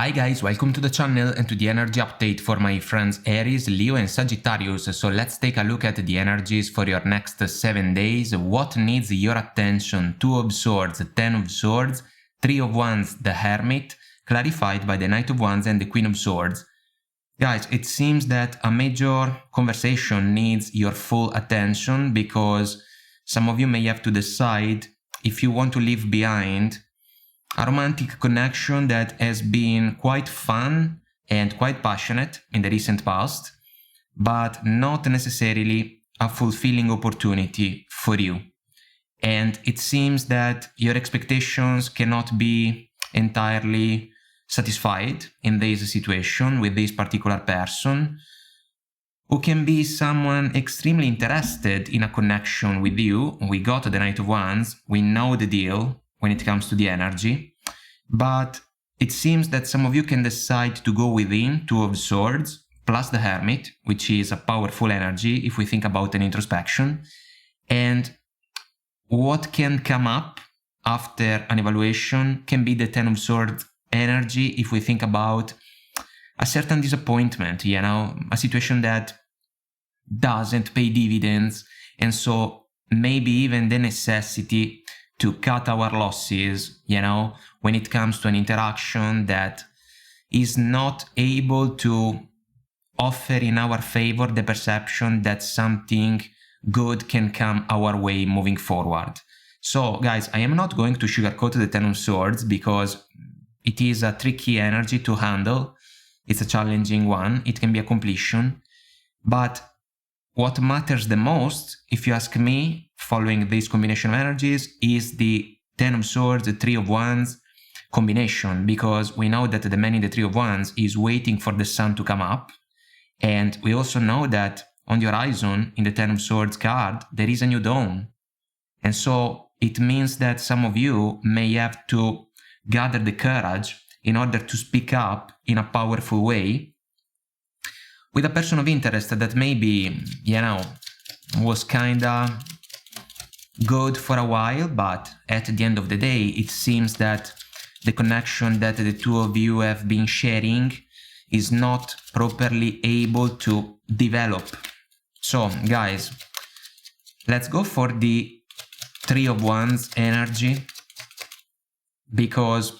Hi guys, welcome to the channel and to the energy update for my friends Aries, Leo and Sagittarius. So let's take a look at the energies for your next 7 days. What needs your attention? 2 of Swords, 10 of Swords, 3 of Wands, the Hermit, clarified by the Knight of Wands and the Queen of Swords. Guys, it seems that a major conversation needs your full attention because some of you may have to decide if you want to leave behind a romantic connection that has been quite fun and quite passionate in the recent past, but not necessarily a fulfilling opportunity for you. And it seems that your expectations cannot be entirely satisfied in this situation with this particular person, who can be someone extremely interested in a connection with you. We got the Knight of Wands, we know the deal when it comes to the energy, but it seems that some of you can decide to go within 2 of Swords plus the Hermit, which is a powerful energy if we think about an introspection. And what can come up after an evaluation can be the 10 of Swords energy if we think about a certain disappointment, a situation that doesn't pay dividends, and so maybe even the necessity to cut our losses, when it comes to an interaction that is not able to offer in our favor the perception that something good can come our way moving forward. So guys, I am not going to sugarcoat the 10 of Swords because it is a tricky energy to handle. It's a challenging one. It can be a completion. But what matters the most, if you ask me, following this combination of energies, is the 10 of Swords, the 3 of Wands combination, because we know that the man in the 3 of Wands is waiting for the sun to come up. And we also know that on the horizon, in the 10 of Swords card, there is a new dawn. And so it means that some of you may have to gather the courage in order to speak up in a powerful way with a person of interest that maybe, was kinda good for a while, but at the end of the day, it seems that the connection that the 2 of you have been sharing is not properly able to develop. So, guys, let's go for the 3 of Wands energy, because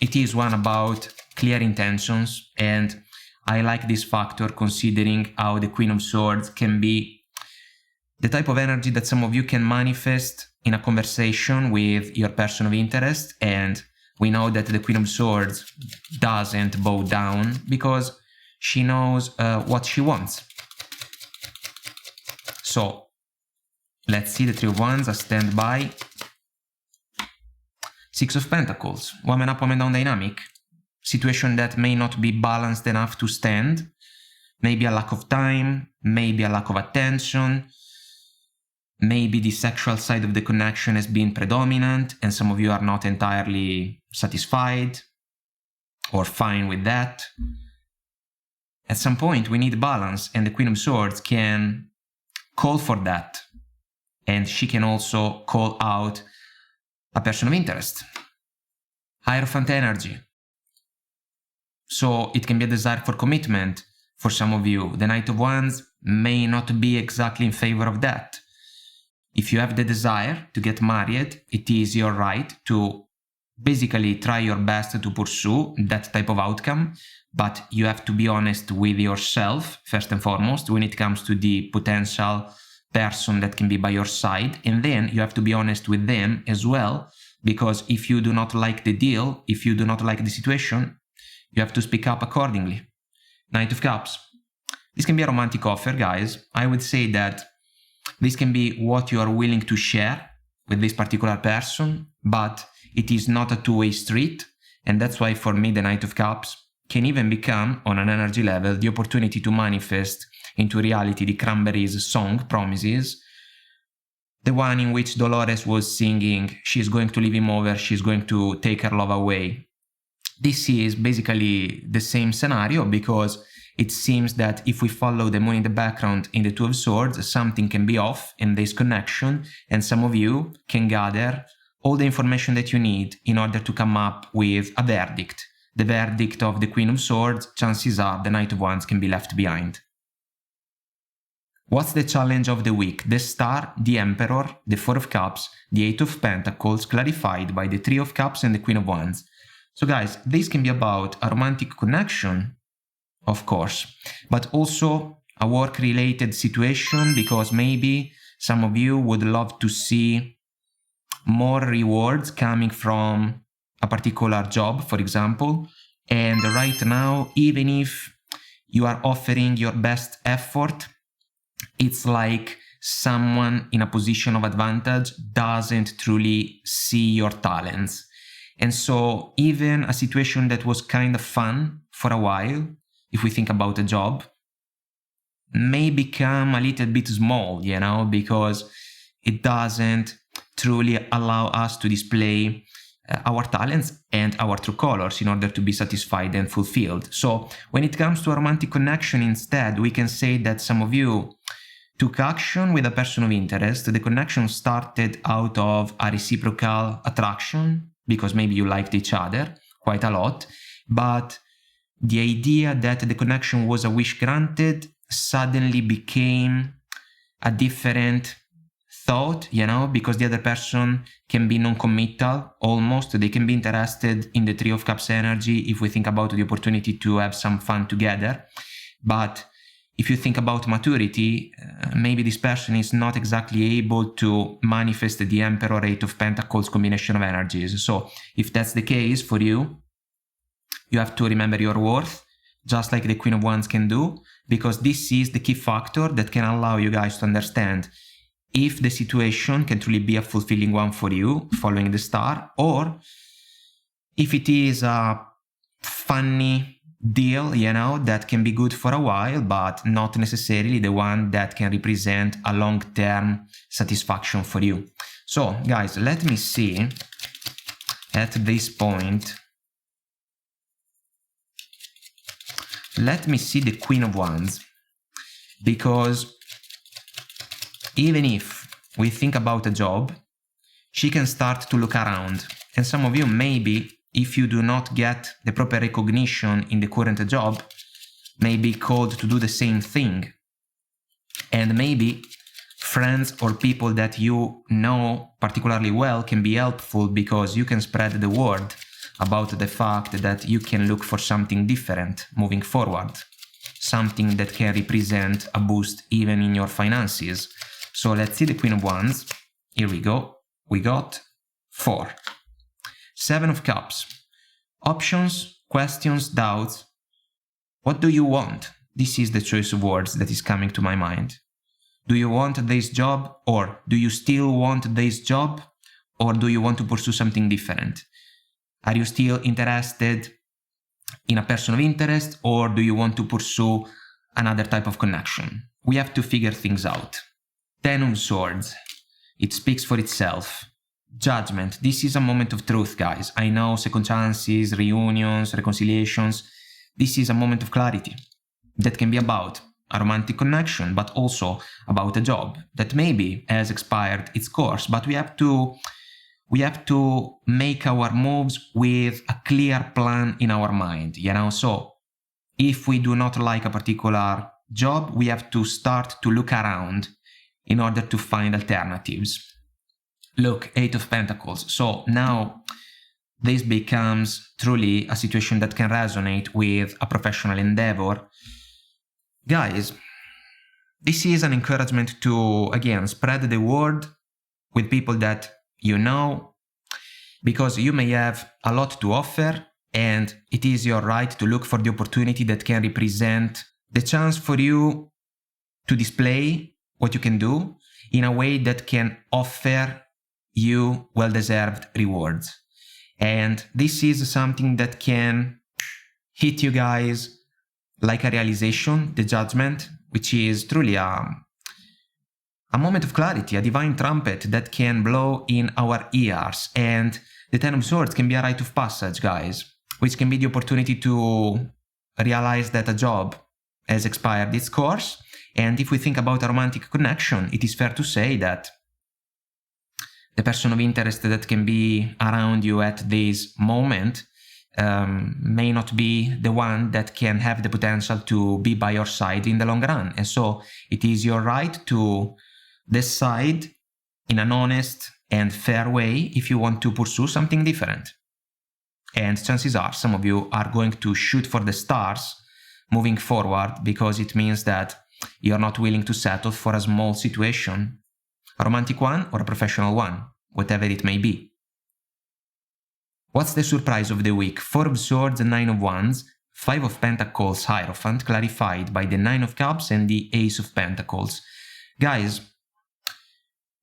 it is one about clear intentions, and I like this factor considering how the Queen of Swords can be the type of energy that some of you can manifest in a conversation with your person of interest. And we know that the Queen of Swords doesn't bow down because she knows what she wants. So let's see the 3 of Wands, a standby. 6 of Pentacles, woman up, woman down dynamic. Situation that may not be balanced enough to stand. Maybe a lack of time, maybe a lack of attention. Maybe the sexual side of the connection has been predominant and some of you are not entirely satisfied or fine with that. At some point we need balance, and the Queen of Swords can call for that. And she can also call out a person of interest. Hierophant energy. So it can be a desire for commitment for some of you. The Knight of Wands may not be exactly in favor of that. If you have the desire to get married, it is your right to basically try your best to pursue that type of outcome, but you have to be honest with yourself, first and foremost, when it comes to the potential person that can be by your side, and then you have to be honest with them as well, because if you do not like the deal, if you do not like the situation, you have to speak up accordingly. Knight of Cups. This can be a romantic offer, guys. I would say that this can be what you are willing to share with this particular person, but it is not a two-way street. And that's why for me, the Knight of Cups can even become, on an energy level, the opportunity to manifest into reality the Cranberries song, Promises. The one in which Dolores was singing, she's going to leave him over, she's going to take her love away. This is basically the same scenario, because it seems that if we follow the moon in the background in the 2 of Swords, something can be off in this connection, and some of you can gather all the information that you need in order to come up with a verdict the verdict of the Queen of Swords, chances are the Knight of Wands can be left behind. What's the challenge of the week? The Star, the Emperor, the Four of Cups, the Eight of Pentacles, clarified by the Three of Cups and the Queen of Wands. So guys, this can be about a romantic connection, of course, but also a work-related situation, because maybe some of you would love to see more rewards coming from a particular job, for example, and right now, even if you are offering your best effort, it's like someone in a position of advantage doesn't truly see your talents. And so even a situation that was kind of fun for a while, if we think about a job, may become a little bit small, you know, because it doesn't truly allow us to display our talents and our true colors in order to be satisfied and fulfilled. So when it comes to a romantic connection, instead, we can say that some of you took action with a person of interest. The connection started out of a reciprocal attraction, because maybe you liked each other quite a lot, but the idea that the connection was a wish granted suddenly became a different thought, you know, because the other person can be non-committal almost. They can be interested in the Three of Cups energy if we think about the opportunity to have some fun together. But if you think about maturity, maybe this person is not exactly able to manifest the Emperor, Eight of Pentacles combination of energies. So if that's the case for you, you have to remember your worth, just like the Queen of Wands can do, because this is the key factor that can allow you guys to understand if the situation can truly be a fulfilling one for you, following the Star, or if it is a funny deal, you know, that can be good for a while, but not necessarily the one that can represent a long-term satisfaction for you. So, guys, let me see at this point. Let me see the Queen of Wands, because even if we think about a job, she can start to look around. And some of you, maybe, if you do not get the proper recognition in the current job, may be called to do the same thing. And maybe friends or people that you know particularly well can be helpful, because you can spread the word about the fact that you can look for something different moving forward, something that can represent a boost even in your finances. So let's see the Queen of Wands. Here we go. We got 4. 7 of Cups. Options, questions, doubts. What do you want? This is the choice of words that is coming to my mind. Do you want this job, or do you still want this job, or do you want to pursue something different? Are you still interested in a person of interest, or do you want to pursue another type of connection? We have to figure things out. 10 of Swords. It speaks for itself. Judgment. This is a moment of truth, guys. I know, second chances, reunions, reconciliations. This is a moment of clarity that can be about a romantic connection, but also about a job that maybe has expired its course, but we have to make our moves with a clear plan in our mind, you know? So if we do not like a particular job, we have to start to look around in order to find alternatives. Look, 8 of Pentacles. So now this becomes truly a situation that can resonate with a professional endeavor. Guys, this is an encouragement to, again, spread the word with people that you know, because you may have a lot to offer, and it is your right to look for the opportunity that can represent the chance for you to display what you can do in a way that can offer you well-deserved rewards. And this is something that can hit you guys like a realization, the Judgment, which is truly a moment of clarity, a divine trumpet that can blow in our ears. And the 10 of Swords can be a rite of passage, guys, which can be the opportunity to realize that a job has expired its course. And if we think about a romantic connection, it is fair to say that the person of interest that can be around you at this moment may not be the one that can have the potential to be by your side in the long run. And so it is your right to decide in an honest and fair way if you want to pursue something different. And chances are some of you are going to shoot for the stars moving forward, because it means that you're not willing to settle for a small situation, a romantic one or a professional one, whatever it may be. What's the surprise of the week? 4 of Swords and 9 of Wands, 5 of Pentacles Hierophant, clarified by the 9 of Cups and the Ace of Pentacles. Guys,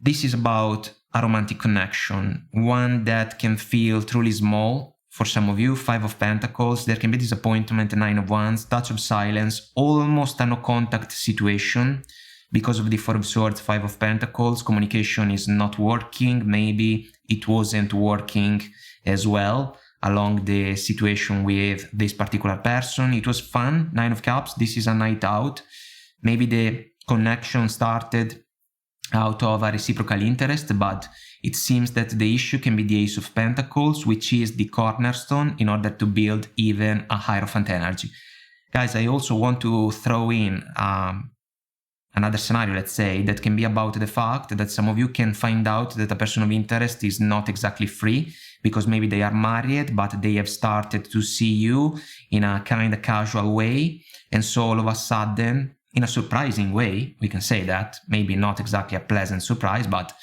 this is about a romantic connection, one that can feel truly small for some of you. 5 of Pentacles, there can be disappointment. 9 of Wands, touch of silence, almost a no contact situation because of the 4 of Swords, 5 of Pentacles. Communication is not working. Maybe it wasn't working as well along the situation with this particular person. It was fun. 9 of Cups, this is a night out. Maybe the connection started out of a reciprocal interest, but it seems that the issue can be the Ace of Pentacles, which is the cornerstone in order to build even a Hierophant energy. Guys, I also want to throw in another scenario, let's say, that can be about the fact that some of you can find out that a person of interest is not exactly free, because maybe they are married, but they have started to see you in a kind of casual way. And so all of a sudden, in a surprising way, we can say that, maybe not exactly a pleasant surprise, but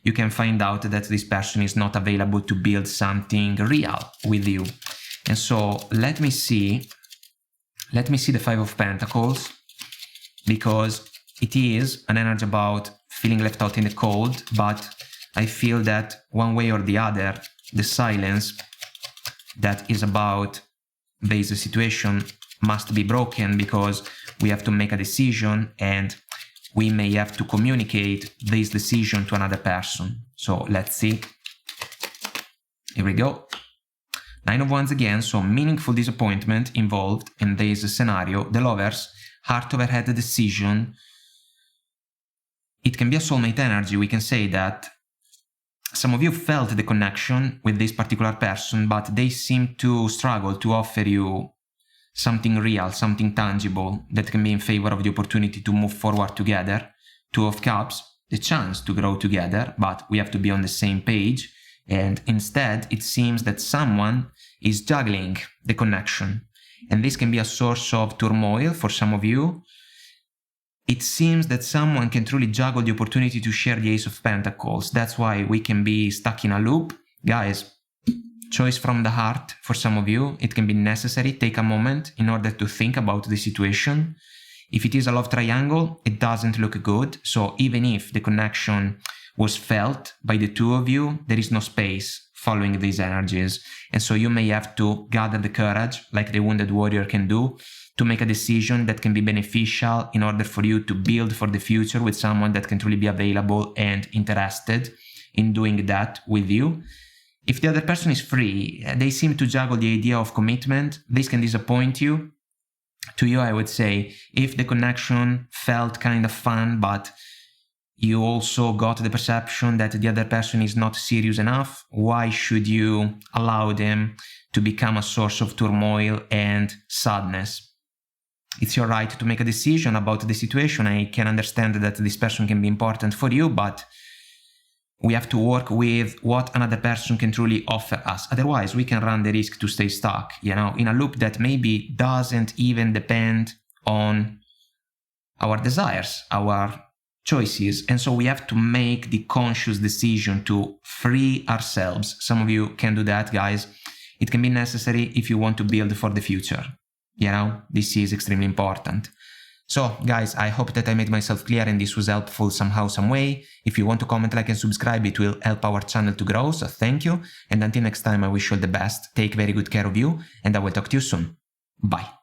you can find out that this person is not available to build something real with you. And so let me see the 5 of Pentacles, because it is an energy about feeling left out in the cold, but I feel that one way or the other, the silence that is about this situation must be broken, because we have to make a decision and we may have to communicate this decision to another person. So let's see. Here we go. 9 of Wands again, so meaningful disappointment involved in this scenario. The Lovers, heart over head decision. It can be a soulmate energy. We can say that some of you felt the connection with this particular person, but they seem to struggle to offer you something real, something tangible that can be in favor of the opportunity to move forward together. 2 of Cups, the chance to grow together, but we have to be on the same page. And instead, it seems that someone is juggling the connection. And this can be a source of turmoil for some of you. It seems that someone can truly juggle the opportunity to share the Ace of Pentacles. That's why we can be stuck in a loop. Guys, choice from the heart for some of you. It can be necessary. Take a moment in order to think about the situation. If it is a love triangle, it doesn't look good. So even if the connection was felt by the two of you, there is no space following these energies. And so you may have to gather the courage, like the wounded warrior can do, to make a decision that can be beneficial in order for you to build for the future with someone that can truly be available and interested in doing that with you. If the other person is free, they seem to juggle the idea of commitment. This can disappoint you. To you, I would say, if the connection felt kind of fun, but you also got the perception that the other person is not serious enough, why should you allow them to become a source of turmoil and sadness? It's your right to make a decision about the situation. I can understand that this person can be important for you, but we have to work with what another person can truly offer us. Otherwise, we can run the risk to stay stuck, in a loop that maybe doesn't even depend on our desires, our choices. And so we have to make the conscious decision to free ourselves. Some of you can do that, guys. It can be necessary if you want to build for the future. This is extremely important. So guys, I hope that I made myself clear and this was helpful somehow, some way. If you want to comment, like and subscribe, it will help our channel to grow, so thank you. And until next time, I wish you all the best. Take very good care of you and I will talk to you soon. Bye.